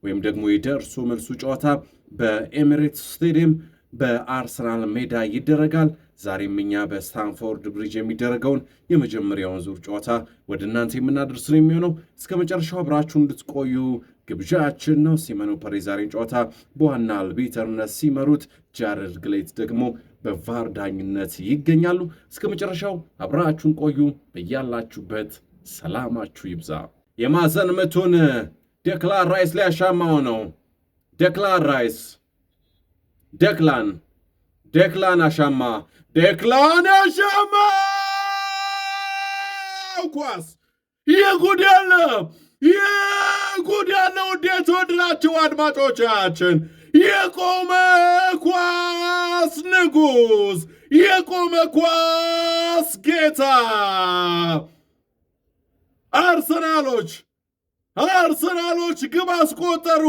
ወይም ደግሞ የደርሶ መልሱ ጨዋታ በኤሚሬትስ ስቴዲየም በአርሰናል ሜዳ ይደረጋል። ዛሬም እኛ በስታንፎርድ ብሪጅ የሚደረገውን የመጀመሪያውን ዙር ጨዋታ ወደ እናንተ የምናደርስ ነው የሚሆነው። እስከ መጨረሻው አብራችሁ እንድትቆዩ ግብዣችን ነው። ሲመኖ ፐሬ ዛሬን ጨዋታ በዋና አልቢተርነት ሲመሩት፣ ጃረድ ግሌት ደግሞ በቫር ዳኝነት ይገኛሉ። እስከ መጨረሻው አብራችሁን ቆዩ። በያላችሁበት ሰላማችሁ ይብዛ። የማዕዘን ምቱን ዴክላን ራይስ ሊያሻማው ነው። ዴክላን አሻማ። ዴክላን አሻማ። ኳስ ይጉድ ያለ ውዴት ወድናችሁ አድማጮቻችን፣ የቆመ ኳስ ንጉሥ፣ የቆመ ኳስ ጌታ። አርሰናሎች ግብ አስቆጠሩ።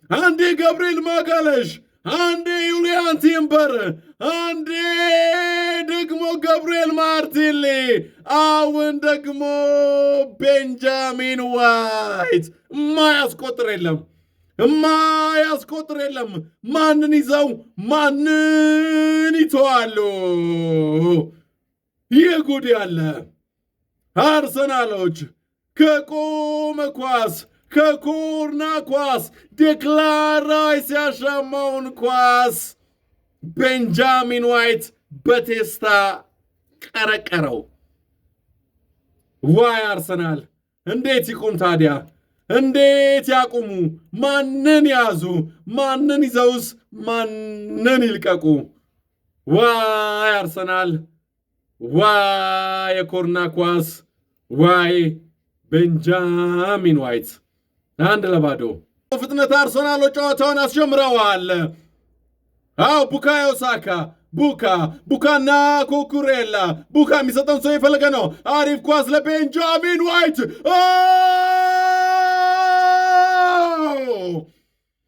አንዴ ገብርኤል ማጋለሽ፣ አንዴ ዩሊያን ቲምበር፣ አንዴ ደግሞ ገብርኤል ማርቲንሊ፣ አሁን ደግሞ ቤንጃሚን ዋይት። ማያስቆጥር የለም። ማንን ይዘው ማንን ይተዋሉ? ይህ ጉድ ያለ አርሰናሎች ከቆመ ኳስ ከኮርና ኳስ ዴክላን ራይስ ያሻማውን ኳስ ቤንጃሚን ዋይት በቴስታ ቀረቀረው። ዋይ አርሰናል! እንዴት ይቁም ታዲያ? እንዴት ያቁሙ? ማንን ያዙ? ማንን ይዘውስ ማንን ይልቀቁ? ዋይ አርሰናል! ዋይ የኮርና ኳስ! ዋይ ቤንጃሚን ዋይት! 1-0 ፍጥነት አርሰናሎች ጨዋታውን አስጀምረዋል። ቡካዮ ሳካ፣ ቡካና ኩኩሬላ። ቡካ የሚሰጠን ሰው የፈለገ ነው። አሪፍ ኳስ ለቤንጃሚን ዋይት።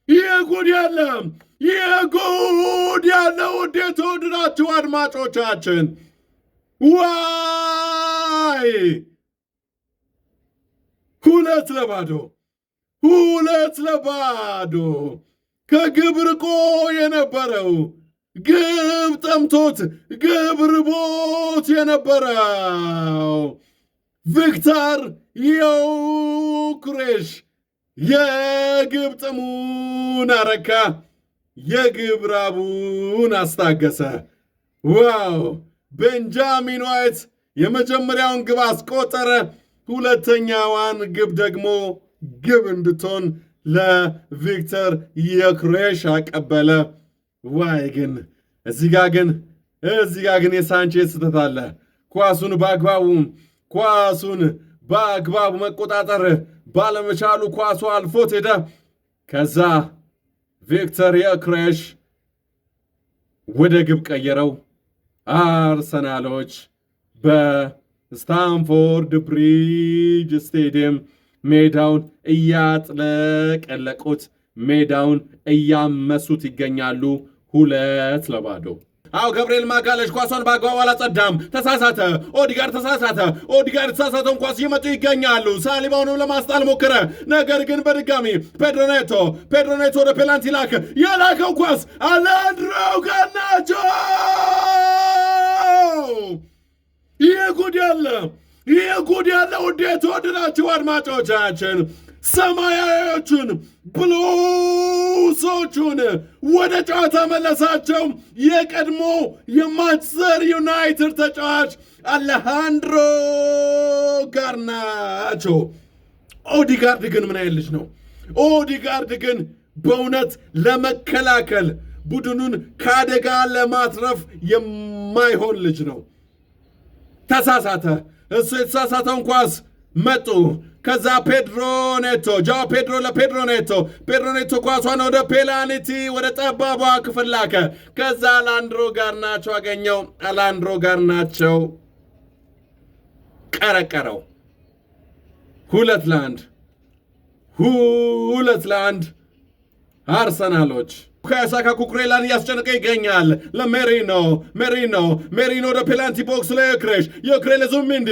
ይህ ጉድ ያለ ውድ የተወደዳችሁ አድማጮቻችን፣ ዋይ 2-0 ከግብ ርቆ የነበረው ግብ ጠምቶት ግብ ርቦት የነበረው ቪክተር ዮክሬሽ የግብ ጥሙን አረካ፣ የግብ ራቡን አስታገሰ። ዋው! ቤንጃሚን ዋይት የመጀመሪያውን ግብ አስቆጠረ። ሁለተኛዋን ግብ ደግሞ ግብ እንድትሆን ለቪክተር ዮክሬሽ አቀበለ። ዋይ ግን እዚህ ጋ ግን የሳንቼዝ ስህተት አለ። ኳሱን በአግባቡ መቆጣጠር ባለመቻሉ ኳሱ አልፎት ሄደ። ከዛ ቪክተር ዮክሬሽ ወደ ግብ ቀየረው። አርሰናሎች በስታንፎርድ ብሪጅ ስቴዲየም ሜዳውን እያጥለቀለቁት፣ ሜዳውን እያመሱት ይገኛሉ። 2-0 ገብርኤል ማጋለሽ ኳሷን በአግባቡ አላጸዳም። ተሳሳተ። ኦዲጋርድ የተሳሳተውን ኳስ እየመጡ ይገኛሉ። ሳሊባውንም ለማስጣል ሞከረ። ነገር ግን በድጋሚ ፔድሮ ኔቶ ወደ ፔናልቲ ላከ። የላከው ኳስ አሌሃንድሮ ጋርናቾ። ይህ ጉድ ያለ ውድ የተወደዳችሁ አድማጮቻችን፣ ሰማያዎቹን ብሉሶቹን ወደ ጨዋታ መለሳቸው። የቀድሞ የማንቸስተር ዩናይትድ ተጫዋች አሌሃንድሮ ጋርናቾ። ኦዲጋርድ ግን ምን አይነት ልጅ ነው? ኦዲጋርድ ግን በእውነት ለመከላከል ቡድኑን ከአደጋ ለማትረፍ የማይሆን ልጅ ነው። ተሳሳተ። እሱ የተሳሳተውን ኳስ መጡ። ከዛ ጃኦ ፔድሮ ለፔድሮ ኔቶ ኳሷን ወደ ፔናልቲ ወደ ጠባቧ ክፍል ላከ። ከዛ አሌሃንድሮ ጋርናቾ አገኘው። አሌሃንድሮ ጋርናቾ ቀረቀረው። 2-1 አርሰናሎች። ከሳካ ኩኩሬላን እያስጨነቀ ይገኛል። ለሜሪኖ ወደ ፔናልቲ ቦክስ ለዮክሬሽ ለዙሜንዴ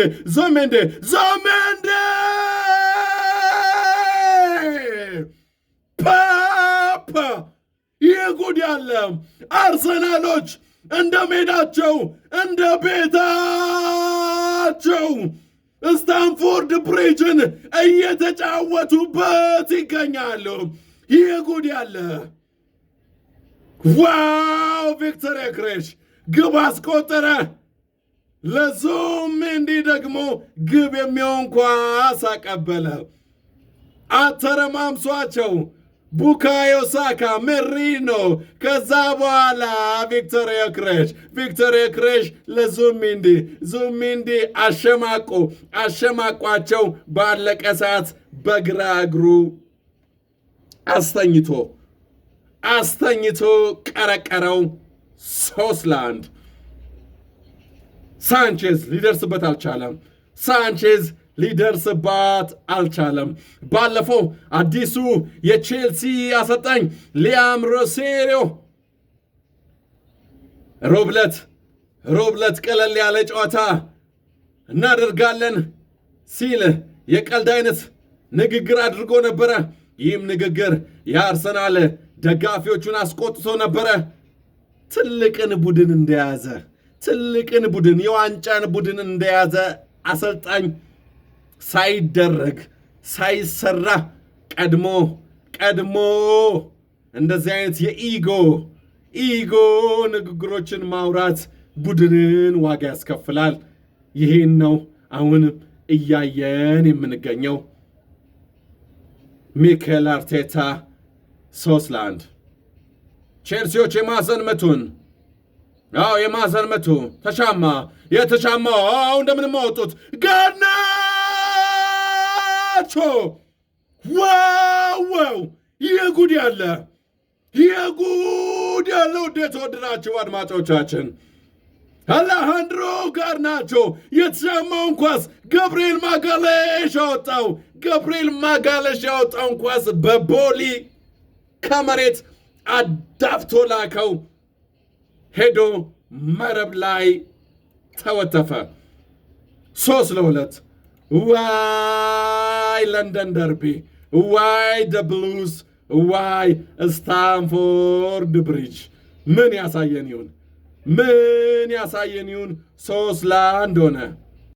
ፓፓ ይህ ጉድ ያለ አርሰናሎች እንደ ሜዳቸው እንደ ቤታቸው ስታንፎርድ ብሪጅን እየተጫወቱበት ይገኛሉ። ይህ ጉድ ያለ ዋው! ቪክተር ዮኬሬሽ ግብ አስቆጠረ። ለዙቢሜንዲ ደግሞ ግብ የሚሆን ኳስ አቀበለ። አተረማምሷቸው ቡካዮ ሳካ፣ ሜሪኖ፣ ከዛ በኋላ ቪክተር ዮኬሬሽ ለዙቢሜንዲ አሸማቋቸው ባለቀ ሰዓት በግራ እግሩ አስተኝቶ ቀረቀረው። 3-1 ሳንቼዝ ሊደርስባት አልቻለም። ባለፈው አዲሱ የቼልሲ አሰልጣኝ ሊያም ሮሴሪዮ ሮብለት ቀለል ያለ ጨዋታ እናደርጋለን ሲል የቀልድ አይነት ንግግር አድርጎ ነበረ። ይህም ንግግር የአርሰናል ደጋፊዎቹን አስቆጥቶ ነበረ። ትልቅን ቡድን የዋንጫን ቡድን እንደያዘ አሰልጣኝ ሳይሰራ ቀድሞ እንደዚህ አይነት የኢጎ ንግግሮችን ማውራት ቡድንን ዋጋ ያስከፍላል። ይሄን ነው አሁን እያየን የምንገኘው። ሚኬል አርቴታ 3-1 ቼልሲዎች የማዕዘን ምቱ የተሻማው እንደምንም አወጡት። ጋርናቾ ዋው! ይህ ጉድ ያለ ውድ የተወደዳችሁ አድማጮቻችን፣ አሌሃንድሮ ጋርናቾ የተሻማውን ኳስ ገብርኤል ማጋሌሽ ያወጣውን ኳስ በቦሊ ከመሬት አዳፍቶ ላከው። ሄዶ መረብ ላይ ተወተፈ። 3-2 ዋይ ለንደን ደርቢ፣ ዋይ ደ ብሉስ፣ ዋይ ስታንፎርድ ብሪጅ። ምን ያሳየን ይሁን 3-1 ሆነ።